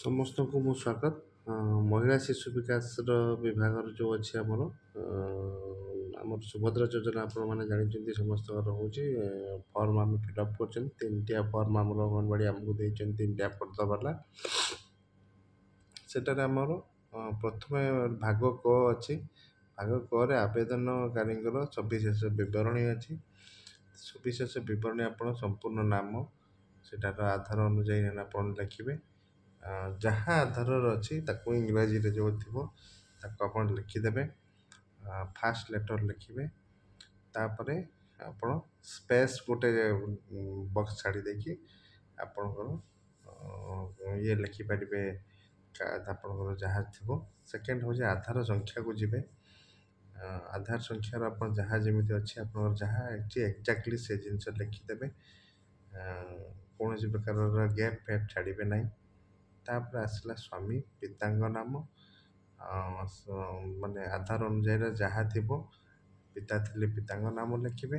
ସମସ୍ତଙ୍କୁ ମୋ ସ୍ୱାଗତ। ମହିଳା ଶିଶୁ ବିକାଶର ବିଭାଗର ଯେଉଁ ଅଛି ଆମର ସୁଭଦ୍ରା ଯୋଜନା ଆପଣମାନେ ଜାଣିଛନ୍ତି ସମସ୍ତଙ୍କର ହେଉଛି। ଫର୍ମ ଆମେ ଫିଲ୍ଅପ୍ କରିଛନ୍ତି 3ଟିଆ ଫର୍ମ ଆମର ଅଙ୍ଗନବାଡ଼ି ଆମକୁ ଦେଇଛନ୍ତି 3ଟିଆ ଫର୍ଦ ବାଲା। ସେଠାରେ ଆମର ପ୍ରଥମେ ଭାଗ କ ଅଛି। ଭାଗ କରେ ଆବେଦନକାରୀଙ୍କର ସବିଶେଷ ବିବରଣୀ ଅଛି। ସବିଶେଷ ବିବରଣୀ ଆପଣ ସମ୍ପୂର୍ଣ୍ଣ ନାମ, ସେଟାର ଆଧାର ଅନୁଯାୟୀ ଆପଣ ଲେଖିବେ। ଯାହା ଆଧାରରେ ଅଛି ତାକୁ ଇଂରାଜୀରେ ଯେଉଁ ଥିବ ତାକୁ ଆପଣ ଲେଖିଦେବେ। ଫାଷ୍ଟ ଲେଟର ଲେଖିବେ, ତାପରେ ଆପଣ ସ୍ପେସ୍ ଗୋଟେ ବକ୍ସ ଛାଡ଼ି ଦେଇକି ଆପଣଙ୍କର ଇଏ ଲେଖିପାରିବେ ଆପଣଙ୍କର ଯାହା ଥିବ। ସେକେଣ୍ଡ ହେଉଛି ଆଧାର ସଂଖ୍ୟାକୁ ଯିବେ। ଆଧାର ସଂଖ୍ୟାର ଆପଣ ଯାହା ଯେମିତି ଅଛି ଆପଣଙ୍କର ଯାହା ଅଛି ଏକ୍ଜାକ୍ଟଲି ସେ ଜିନିଷ ଲେଖିଦେବେ। କୌଣସି ପ୍ରକାରର ଗ୍ୟାପ୍ ଫ୍ୟାପ୍ ଛାଡ଼ିବେ ନାହିଁ। ତାପରେ ଆସିଲା ସ୍ୱାମୀ, ପିତାଙ୍କ ନାମ, ମାନେ ଆଧାର ଅନୁଯାୟୀର ଯାହା ଥିବ। ପିତା ଥିଲେ ପିତାଙ୍କ ନାମ ଲେଖିବେ,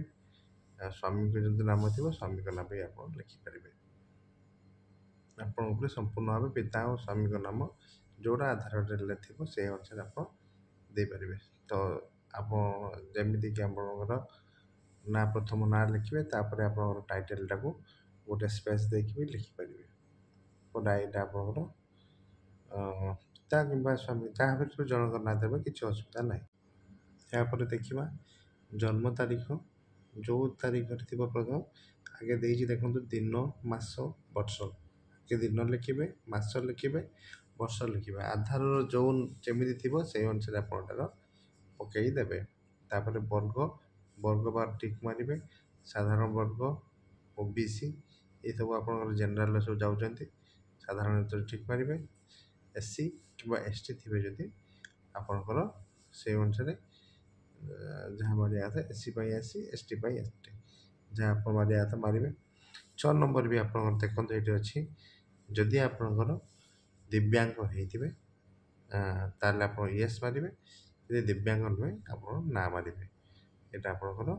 ସ୍ୱାମୀଙ୍କ ଯଦି ନାମ ଥିବ ସ୍ୱାମୀଙ୍କ ନାମ ବି ଆପଣ ଲେଖିପାରିବେ। ଆପଣଙ୍କ ଉପରେ ସମ୍ପୂର୍ଣ୍ଣ ଭାବେ ପିତା ଓ ସ୍ୱାମୀଙ୍କ ନାମ ଯେଉଁଟା ଆଧାରରେ ଥିବ ସେଇ ଅନୁସାରେ ଆପଣ ଦେଇପାରିବେ। ତ ଆପଣ ଯେମିତିକି ଆପଣଙ୍କର ନାଁ ପ୍ରଥମ ନାଁ ଲେଖିବେ, ତାପରେ ଆପଣଙ୍କର ଟାଇଟେଲଟାକୁ ଗୋଟେ ସ୍ପେସ୍ ଦେଇକି ବି ଲେଖିପାରିବେ। କୋଉଟା ଏଇଟା ଆପଣଙ୍କର ପିତା କିମ୍ବା ସ୍ୱାମୀ ଯାହା ଭିତରୁ ଜଣଙ୍କ ନାଁ ଦେବେ, କିଛି ଅସୁବିଧା ନାହିଁ। ଏହାପରେ ଦେଖିବା ଜନ୍ମ ତାରିଖ। ଯେଉଁ ତାରିଖରେ ଥିବ ପ୍ରଥମ ଆଗେ ଦେଇଛି ଦେଖନ୍ତୁ ଦିନ, ମାସ, ବର୍ଷ। ଆଗେ ଦିନ ଲେଖିବେ, ମାସ ଲେଖିବେ, ବର୍ଷ ଲେଖିବେ। ଆଧାରର ଯେଉଁ ଯେମିତି ଥିବ ସେଇ ଅନୁସାରେ ଆପଣ ତାର ପକାଇ ଦେବେ। ତାପରେ ବର୍ଗ ବାର ଟିକ୍ ମାରିବେ। ସାଧାରଣ ବର୍ଗ, OBC ଏସବୁ ଆପଣଙ୍କର ଜେନେରାଲରେ ସବୁ ଯାଉଛନ୍ତି। ସାଧାରଣ ଭିତରେ ଠିକ୍ ମାରିବେ। SC କିମ୍ବା ST ଥିବେ ଯଦି ଆପଣଙ୍କର ସେଇ ଅନୁସାରେ ଯାହା ମାରିବା କଥା SC ପାଇଁ SC, ST ପାଇଁ ST ଯାହା ଆପଣ ମାରିବା କଥା ମାରିବେ। 6 ନମ୍ବର ବି ଆପଣଙ୍କର ଦେଖନ୍ତୁ ଏଇଠି ଅଛି। ଯଦି ଆପଣଙ୍କର ଦିବ୍ୟାଙ୍ଗ ହେଇଥିବେ ତାହେଲେ ଆପଣ ୟେସ୍ ମାରିବେ। ଯଦି ଦିବ୍ୟାଙ୍ଗ ନୁହେଁ ଆପଣ ନା ମାରିବେ। ଏଇଟା ଆପଣଙ୍କର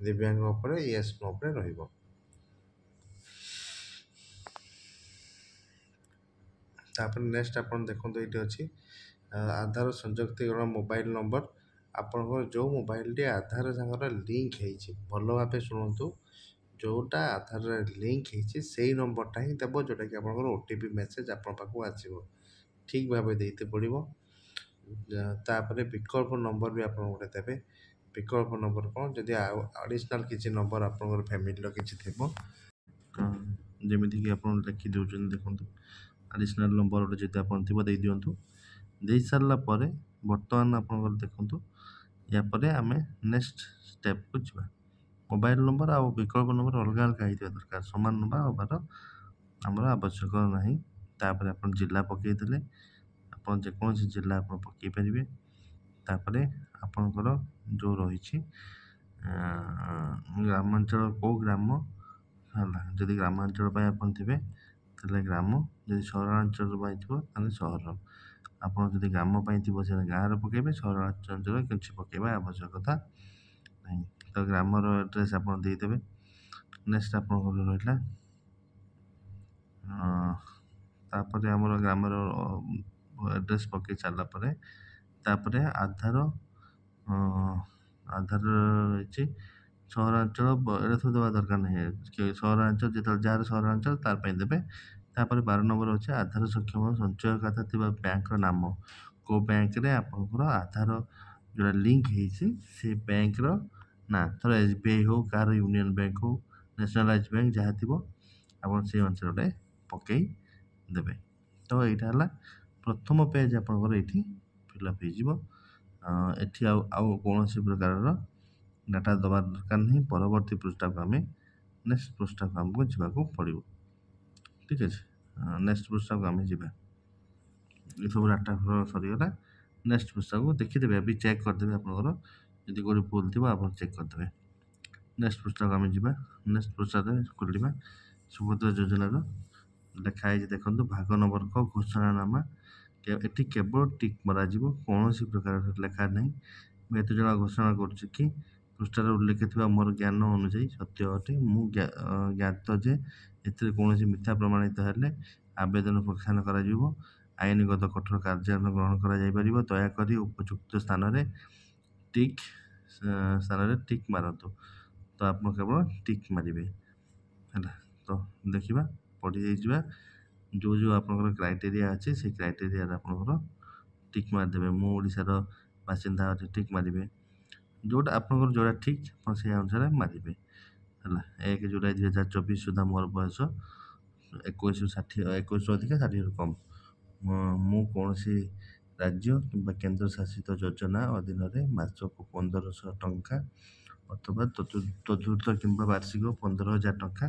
ଦିବ୍ୟାଙ୍ଗ ଉପରେ ୟେସ୍ ନୋ ଉପରେ ରହିବ। ତାପରେ ନେକ୍ସଟ ଆପଣ ଦେଖନ୍ତୁ ଏଇଠି ଅଛି ଆଧାର ସଂଯୁକ୍ତିକରଣ ମୋବାଇଲ ନମ୍ବର। ଆପଣଙ୍କର ଯେଉଁ ମୋବାଇଲଟି ଆଧାର ସାଙ୍ଗରେ ଲିଙ୍କ ହେଇଛି, ଭଲ ଭାବେ ଶୁଣନ୍ତୁ, ଯେଉଁଟା ଆଧାରରେ ଲିଙ୍କ ହେଇଛି ସେଇ ନମ୍ବରଟା ହିଁ ଦେବ, ଯେଉଁଟାକି ଆପଣଙ୍କର OTP ମେସେଜ ଆପଣଙ୍କ ପାଖକୁ ଆସିବ। ଠିକ୍ ଭାବେ ଦେଇତେ ପଡ଼ିବ। ତାପରେ ବିକଳ୍ପ ନମ୍ବର ବି ଆପଣ ଗୋଟେ ଦେବେ। ବିକଳ୍ପ ନମ୍ବର କ'ଣ, ଯଦି ଆଉ ଆଡ଼ିସନାଲ୍ କିଛି ନମ୍ବର ଆପଣଙ୍କର ଫ୍ୟାମିଲିର କିଛି ଥିବ, ଯେମିତିକି ଆପଣ ଲେଖି ଦେଉଛନ୍ତି ଦେଖନ୍ତୁ ଆଡ଼ିସନାଲ୍ ନମ୍ବର ଗୋଟେ ଯଦି ଆପଣ ଥିବ ଦେଇଦିଅନ୍ତୁ। ଦେଇସାରିଲା ପରେ ବର୍ତ୍ତମାନ ଆପଣଙ୍କର ଦେଖନ୍ତୁ ୟା ପରେ ଆମେ ନେକ୍ସଟ ଷ୍ଟେପକୁ ଯିବା। ମୋବାଇଲ ନମ୍ବର ଆଉ ବିକଳ୍ପ ନମ୍ବର ଅଲଗା ଅଲଗା ହେଇଥିବା ଦରକାର, ସମାନ ନମ୍ବର ହେବାର ଆମର ଆବଶ୍ୟକ ନାହିଁ। ତାପରେ ଆପଣ ଜିଲ୍ଲା ପକାଇ ଦେଲେ, ଆପଣ ଯେକୌଣସି ଜିଲ୍ଲା ଆପଣ ପକାଇ ପାରିବେ। ତାପରେ ଆପଣଙ୍କର ଯେଉଁ ରହିଛି ଗ୍ରାମାଞ୍ଚଳ କେଉଁ ଗ୍ରାମ ହେଲା, ଯଦି ଗ୍ରାମାଞ୍ଚଳ ପାଇଁ ଆପଣ ଥିବେ ତାହେଲେ ଗ୍ରାମ, ଯଦି ସହରାଞ୍ଚଳ ପାଇଁ ଥିବ ତାହେଲେ ସହର। ଆପଣ ଯଦି ଗ୍ରାମ ପାଇଁ ଥିବ ସେଟା ଗାଁରେ ପକାଇବେ, ସହରାଞ୍ଚଳରେ କିଛି ପକାଇବା ଆବଶ୍ୟକତା ନାହିଁ। ତ ଗ୍ରାମର ଆଡ୍ରେସ୍ ଆପଣ ଦେଇଦେବେ। ନେକ୍ସଟ ଆପଣଙ୍କର ରହିଲା ତାପରେ ଆମର ଗ୍ରାମର ଆଡ୍ରେସ୍ ପକାଇ ସାରିଲା ପରେ ତାପରେ ଆଧାର ହେଇଛି ସହରାଞ୍ଚଳ, ଏଇଟା ସବୁ ଦେବା ଦରକାର ନାହିଁ। ସହରାଞ୍ଚଳ ଯେତେବେଳେ ଯାହାର ସହରାଞ୍ଚଳ ତାର ପାଇଁ ଦେବେ। ତାପରେ 12 ନମ୍ବର ଅଛି ଆଧାର ସକ୍ଷମ ସଞ୍ଚୟ ଖାତା ଥିବା ବ୍ୟାଙ୍କର ନାମ। କେଉଁ ବ୍ୟାଙ୍କରେ ଆପଣଙ୍କର ଆଧାର ଯେଉଁଟା ଲିଙ୍କ ହେଇଛି ସେ ବ୍ୟାଙ୍କର ନାଁ, ଧର SBI ହଉ, କାହାର ୟୁନିୟନ ବ୍ୟାଙ୍କ ହଉ, ନ୍ୟାସନାଲାଇଜ ବ୍ୟାଙ୍କ ଯାହା ଥିବ ଆପଣ ସେଇ ଅନୁସାରେ ଗୋଟେ ପକାଇ ଦେବେ। ତ ଏଇଟା ହେଲା ପ୍ରଥମ ପେଜ୍ ଆପଣଙ୍କର ଏଇଠି ଫିଲ୍ଅପ୍ ହେଇଯିବ। ଏଠି ଆଉ କୌଣସି ପ୍ରକାରର ଡାଟା ଦେବା ଦରକାର ନାହିଁ। ପରବର୍ତ୍ତୀ ପୃଷ୍ଠାକୁ ଆମେ ନେକ୍ସଟ ପୃଷ୍ଠାକୁ ଆମକୁ ଯିବାକୁ ପଡ଼ିବ। ଠିକ୍ ଅଛି, ନେକ୍ସଟ ପୃଷ୍ଠାକୁ ଆମେ ଯିବା। ଏସବୁ ଡାଟା ସରିଗଲା। ନେକ୍ସଟ ପୃଷ୍ଠାକୁ ଦେଖିଦେବେ, ଏବେ ଚେକ୍ କରିଦେବେ। ଆପଣଙ୍କର ଯଦି କେଉଁଠି ଭୁଲ ଥିବ ଆପଣ ଚେକ୍ କରିଦେବେ। ନେକ୍ସଟ ପୃଷ୍ଠାକୁ ଆମେ ଯିବା। ନେକ୍ସଟ ପୃଷ୍ଠାରେ ଖୋଲିବା ସୁଭଦ୍ରା ଯୋଜନାର ଲେଖା ହେଇଛି ଦେଖନ୍ତୁ ଭାଗ ନମ୍ବର କ ଘୋଷଣାନାମା। ଏଠି କେବଳ ଟିକ୍ ମରାଯିବ, କୌଣସି ପ୍ରକାର ଲେଖା ନାହିଁ। ମୁଁ ଏତେ ଜଣ ଘୋଷଣା କରୁଛି କି ପୃଷ୍ଠାରେ ଉଲ୍ଲେଖିଥିବା ମୋର ଜ୍ଞାନ ଅନୁଯାୟୀ ସତ୍ୟ ଅଟେ। ମୁଁ ଜ୍ଞାତ ଯେ ଏଥିରେ କୌଣସି ମିଥ୍ୟା ପ୍ରମାଣିତ ହେଲେ ଆବେଦନ ପ୍ରତ୍ୟାଖ୍ୟାନ କରାଯିବ, ଆଇନଗତ କଠୋର କାର୍ଯ୍ୟାନୁଷ୍ଠାନ ଗ୍ରହଣ କରାଯାଇପାରିବ। ଦୟାକରି ଉପଯୁକ୍ତ ସ୍ଥାନରେ ଟିକ୍ ମାରନ୍ତୁ। ତ ଆପଣ କେବଳ ଟିକ୍ ମାରିବେ ହେଲା। ତ ଦେଖିବା ପଢ଼ି ଦେଇଯିବା ଯେଉଁ ଆପଣଙ୍କର କ୍ରାଇଟେରିଆ ଅଛି ସେଇ କ୍ରାଇଟେରିଆରେ ଆପଣଙ୍କର ଟିକ୍ ମାରିଦେବେ। ମୁଁ ଓଡ଼ିଶାର ବାସିନ୍ଦା ଅଛି ଟିକ୍ ମାରିବେ। ଆପଣଙ୍କର ଯେଉଁଟା ଠିକ୍ ଆପଣ ସେଇ ଅନୁସାରେ ମାରିବେ ହେଲା। 1 ଜୁଲାଇ 2024 ସୁଦ୍ଧା ମୋର ବୟସ 21ରୁ ଅଧିକା 60ରୁ କମ୍। ମୁଁ କୌଣସି ରାଜ୍ୟ କିମ୍ବା କେନ୍ଦ୍ରଶାସିତ ଯୋଜନା ଅଧୀନରେ ମାସକୁ 1500 ଟଙ୍କା ଅଥବା ତଦୁର୍ଦ୍ଧ୍ୱ କିମ୍ବା ବାର୍ଷିକ 15,000 ଟଙ୍କା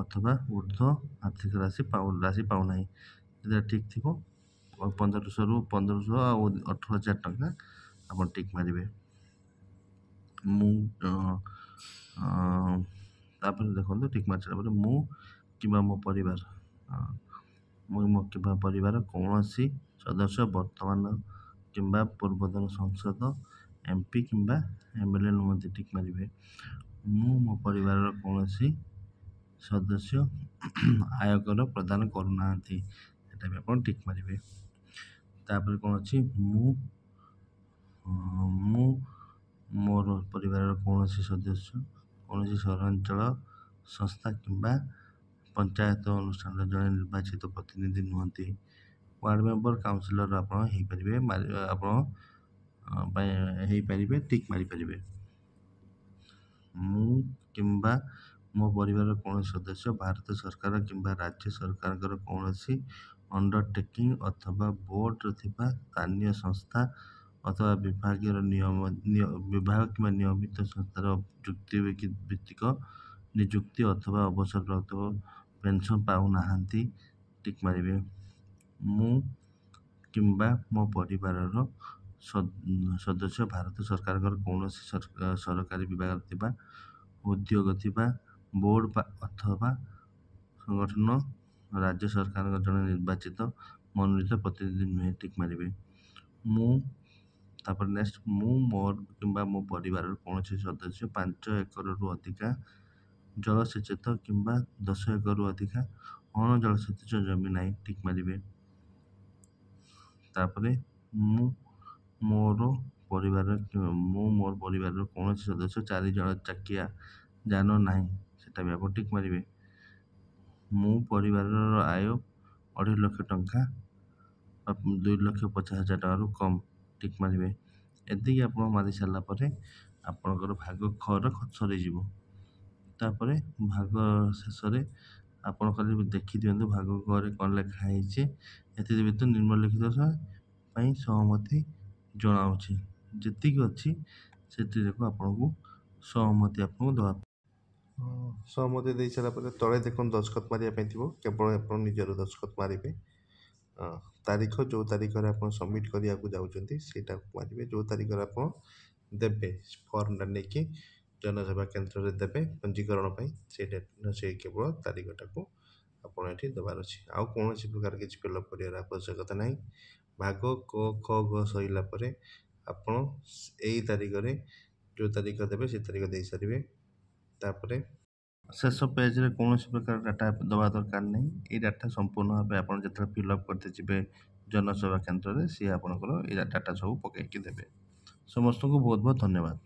ଅଥବା ଉର୍ଦ୍ଧ୍ୱ ଆର୍ଥିକ ରାଶି ପାଉନାହିଁ। ଯଦି ଠିକ୍ ଥିବ 1500 ଆଉ 18,000 ଟଙ୍କା ଆପଣ ଟିକ୍ ମାରିବେ। ମୁଁ ତାପରେ ଦେଖନ୍ତୁ ଟିକ୍ ମାରି ସାରିଲା ପରେ ମୁଁ କିମ୍ବା ମୋ ପରିବାର କୌଣସି ସଦସ୍ୟ ବର୍ତ୍ତମାନ କିମ୍ବା ପୂର୍ବତନ ସଂସଦ MP କିମ୍ବା MLA ନୁହନ୍ତି ଟିକ୍ ମାରିବେ। ମୁଁ ମୋ ପରିବାରର କୌଣସି ସଦସ୍ୟ ଆୟକର ପ୍ରଦାନ କରୁନାହାନ୍ତି, ସେଟା ବି ଆପଣ ଟିକ୍ ମାରିବେ। ତାପରେ କ'ଣ ଅଛି, ମୁଁ ମୋର ପରିବାରର କୌଣସି ସଦସ୍ୟ କୌଣସି ସହରାଞ୍ଚଳ ସଂସ୍ଥା କିମ୍ବା ପଞ୍ଚାୟତ ଅନୁଷ୍ଠାନର ଜଣେ ନିର୍ବାଚିତ ପ୍ରତିନିଧି ନୁହନ୍ତି। ୱାର୍ଡ଼ ମେମ୍ବର କାଉନସିଲର ଆପଣ ହେଇପାରିବେ ଟିକ୍ ମାରିପାରିବେ। ମୁଁ କିମ୍ବା ମୋ ପରିବାରର କୌଣସି ସଦସ୍ୟ ଭାରତ ସରକାର କିମ୍ବା ରାଜ୍ୟ ସରକାରଙ୍କର କୌଣସି ଅଣ୍ଡରଟେକିଂ ଅଥବା ବୋର୍ଡ଼ରେ ଥିବା ସ୍ଥାନୀୟ ସଂସ୍ଥା ଅଥବା ବିଭାଗ କିମ୍ବା ନିୟମିତ ସଂସ୍ଥାର ଚୁକ୍ତିଭିତ୍ତିକ ନିଯୁକ୍ତି ଅଥବା ଅବସରପ୍ରାପ୍ତ ପେନ୍ସନ୍ ପାଉନାହାନ୍ତି, ଟିକ୍ ମାରିବେ। ମୁଁ କିମ୍ବା ମୋ ପରିବାରର ସଦସ୍ୟ ଭାରତ ସରକାରଙ୍କର କୌଣସି ସରକାରୀ ବିଭାଗରେ ଥିବା ଉଦ୍ୟୋଗ ଥିବା ବୋର୍ଡ଼ ଅଥବା ସଂଗଠନ ରାଜ୍ୟ ସରକାରଙ୍କ ଜଣେ ନିର୍ବାଚିତ ମନୋନୀତ ପ୍ରତିନିଧି ନୁହେଁ, ଟିକ୍ ମାରିବେ। ତାପରେ ନେକ୍ସଟ, ମୁଁ ମୋର କିମ୍ବା ମୋ ପରିବାରର କୌଣସି ସଦସ୍ୟ 5 ଏକରରୁ ଅଧିକା ଜଳସେଚିତ କିମ୍ବା 10 ଏକରରୁ ଅଧିକା ଅଣଜଳସେଚିତ ଜମି ନାହିଁ, ଟିକ୍ ମାରିବେ। ତାପରେ ମୁଁ ମୋର ପରିବାରର କୌଣସି ସଦସ୍ୟ 4 ଚକିଆ ଯାନ ନାହିଁ, ସେଟା ବି ଆପଣ ଟିକ୍ ମାରିବେ। ମୁଁ ପରିବାରର ଆୟ 2.5 ଲକ୍ଷ ଟଙ୍କା 2,50,000 ଟଙ୍କାରୁ କମ୍, ଟିକ୍ ମାରିବେ। ଏତିକି ଆପଣ ମାରି ସାରିଲା ପରେ ଆପଣଙ୍କର ଭାଗ ଖର ସରିଯିବ। ତାପରେ ଭାଗ ଶେଷରେ ଆପଣ ଖାଲି ଦେଖିଦିଅନ୍ତୁ ଭାଗ ଘରେ କ'ଣ ଲେଖା ହେଇଛି। ଏଥିରେ ଭିତରୁ ନିମ୍ନଲିଖିତ ପାଇଁ ସହମତି ଜଣାଉଛି। ଯେତିକି ଅଛି ସେଥିରେ ଆପଣଙ୍କୁ ସହମତି ଦେବା। ସହମତି ଦେଇ ସାରିଲା ପରେ ତଳେ ଦେଖନ୍ତୁ ଦସ୍ତଖତ ମାରିବା ପାଇଁ ଥିବ, କେବଳ ଆପଣ ନିଜର ଦସ୍ତଖତ ମାରିବେ। ତାରିଖ ଯେଉଁ ତାରିଖରେ ଆପଣ ସବମିଟ୍ କରିବାକୁ ଯାଉଛନ୍ତି ସେଇଟାକୁ ମାରିବେ। ଯେଉଁ ତାରିଖରେ ଆପଣ ଦେବେ ଫର୍ମଟା ନେଇକି ଜନସେବା କେନ୍ଦ୍ରରେ ଦେବେ ପଞ୍ଜୀକରଣ ପାଇଁ, ସେଇ କେବଳ ତାରିଖଟାକୁ ଆପଣ ଏଠି ଦେବାର ଅଛି। ଆଉ କୌଣସି ପ୍ରକାର କିଛି ଫିଲ୍ଅପ୍ କରିବାର ଆବଶ୍ୟକତା ନାହିଁ। ଭାଗ କ ଖ ଗ ସରିଲା ପରେ ଆପଣ ଏଇ ତାରିଖରେ ଯେଉଁ ତାରିଖ ଦେବେ ସେ ତାରିଖ ଦେଇସାରିବେ। ତାପରେ ଶେଷ ପେଜରେ କୌଣସି ପ୍ରକାର ଡାଟା ଦେବା ଦରକାର ନାହିଁ। ଏଇ ଡାଟା ସମ୍ପୂର୍ଣ୍ଣ ଭାବେ ଆପଣ ଯେତେବେଳେ ଫିଲ୍ଅପ୍ କରିତେ ଯିବେ ଜନସେବା କେନ୍ଦ୍ରରେ, ସିଏ ଆପଣଙ୍କର ଏଇ ଡାଟା ସବୁ ପକାଇକି ଦେବେ। ସମସ୍ତଙ୍କୁ ବହୁତ ବହୁତ ଧନ୍ୟବାଦ।